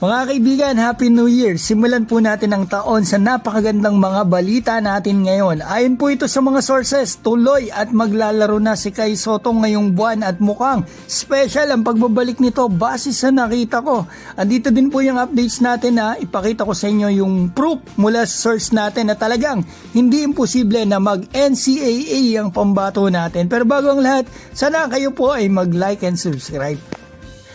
Mga kaibigan, Happy New Year! Simulan po natin ang taon sa napakagandang mga balita natin ngayon. Ayon po ito sa mga sources, tuloy at maglalaro na si Kai Sotto ngayong buwan at mukhang special ang pagbabalik nito base sa nakita ko. Andito din po yung updates natin na ipakita ko sa inyo yung proof mula sa source natin na talagang hindi imposible na mag-NCAA ang pambato natin. Pero bago ang lahat, sana kayo po ay mag-like and subscribe.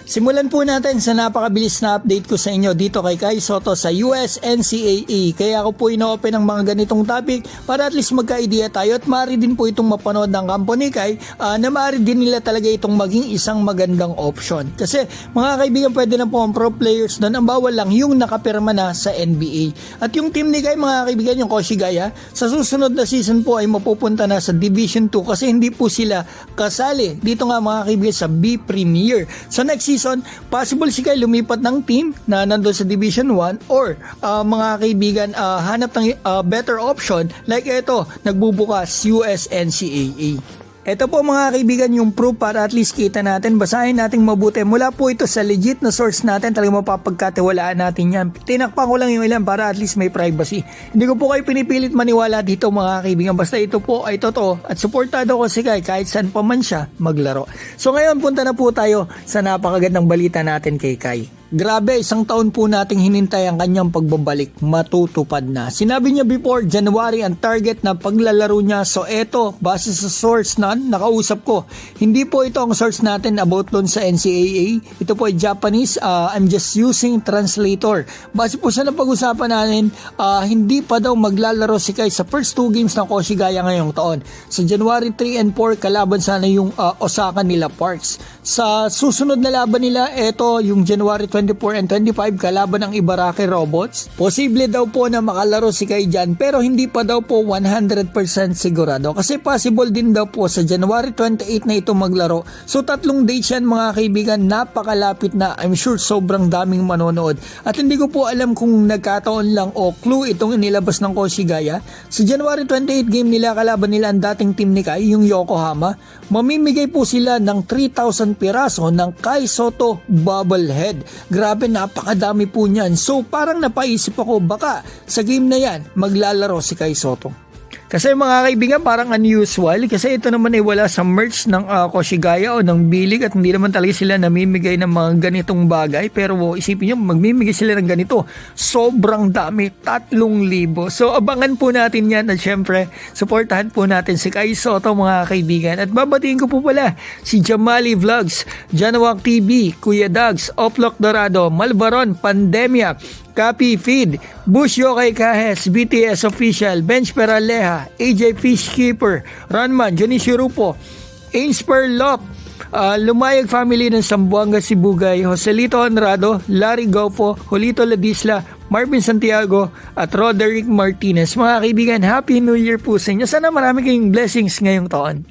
Simulan po natin sa napakabilis na update ko sa inyo dito kay Kai Sotto sa US NCAA. Kaya ako po ino-open ang mga ganitong topic para at least magka-idea tayo at maaari din po itong mapanood ng kampo ni Kai na maaari din nila talaga itong maging isang magandang option. Kasi mga kaibigan, pwede na po ang pro players doon, ang bawal lang yung nakapirma na sa NBA. At yung team ni Kai, mga kaibigan, yung Koshigaya, sa susunod na season po ay mapupunta na sa Division 2 kasi hindi po sila kasali dito nga mga kaibigan sa B Premier. So next season, possible si Kai lumipat ng team na nandoon sa Division 1 or mga kaibigan hanap ng better option like ito, nagbubukas US NCAA. Ito po mga kaibigan yung proof para at least kita natin, basahin natin mabuti. Mula po ito sa legit na source natin, talagang mapapagkatiwalaan natin yan. Tinakpan ko lang yung ilan para at least may privacy. Hindi ko po kayo pinipilit maniwala dito mga kaibigan, basta ito po ay totoo at suportado ko si Kai kahit saan pa man siya maglaro. So ngayon punta na po tayo sa napakagandang balita natin kay Kai. Grabe, isang taon po nating hinintay ang kanyang pagbabalik, matutupad na. Sinabi niya before January ang target na paglalaro niya, so eto, base sa source na nakausap ko. Hindi po ito ang source natin about doon sa NCAA. Ito po ay Japanese, I'm just using translator. Base po sa napag-usapan natin, hindi pa daw maglalaro si Kai sa first 2 games ng Koshigaya ngayong taon. Sa January 3 and 4, kalaban sana yung Osaka nila Parks. Sa susunod na laban nila, eto yung January 24 and 25, kalaban ng Ibaraki Robots. Posible daw po na makalaro si Kai dyan, pero hindi pa daw po 100% sigurado. Kasi possible din daw po sa January 28 na ito maglaro. So 3 dates yan mga kaibigan, napakalapit na. I'm sure sobrang daming manonood. At hindi ko po alam kung nagkataon lang o clue itong inilabas ng Koshigaya. Sa January 28 game nila, kalaban nila ang dating team ni Kai, yung Yokohama. Mamimigay po sila ng 3,000 piraso ng Kai Sotto bobblehead. Grabe, napakadami po niyan. So parang napaisip ako, baka sa game na yan maglalaro si Kai Sotto. Kasi mga kaibigan, parang unusual kasi ito naman ay wala sa merch ng Koshigaya o ng Bilig at hindi naman talaga sila namimigay ng mga ganitong bagay. Pero isipin nyo, magmimigay sila ng ganito. Sobrang dami, 3,000. So abangan po natin yan at syempre, supportahan po natin si Kai Sotto mga kaibigan. At babatiin ko po pala si Jamali Vlogs, Janawak TV, Kuya Dags, Oplok Dorado, Malvaron, Pandemia, Copy Feed, Bush Yokai Kahes, BTS Official, Bench Peraleja, AJ Fishkeeper, Ranman, Jonicio Rupo, Ainsper Lop, Lumayag Family ng Sambuanga Sibugay, Joselito Honrado, Larry Gofo, Julito Ladisla, Marvin Santiago at Roderick Martinez. Mga kaibigan, Happy New Year po sa inyo. Sana marami kayong blessings ngayong taon.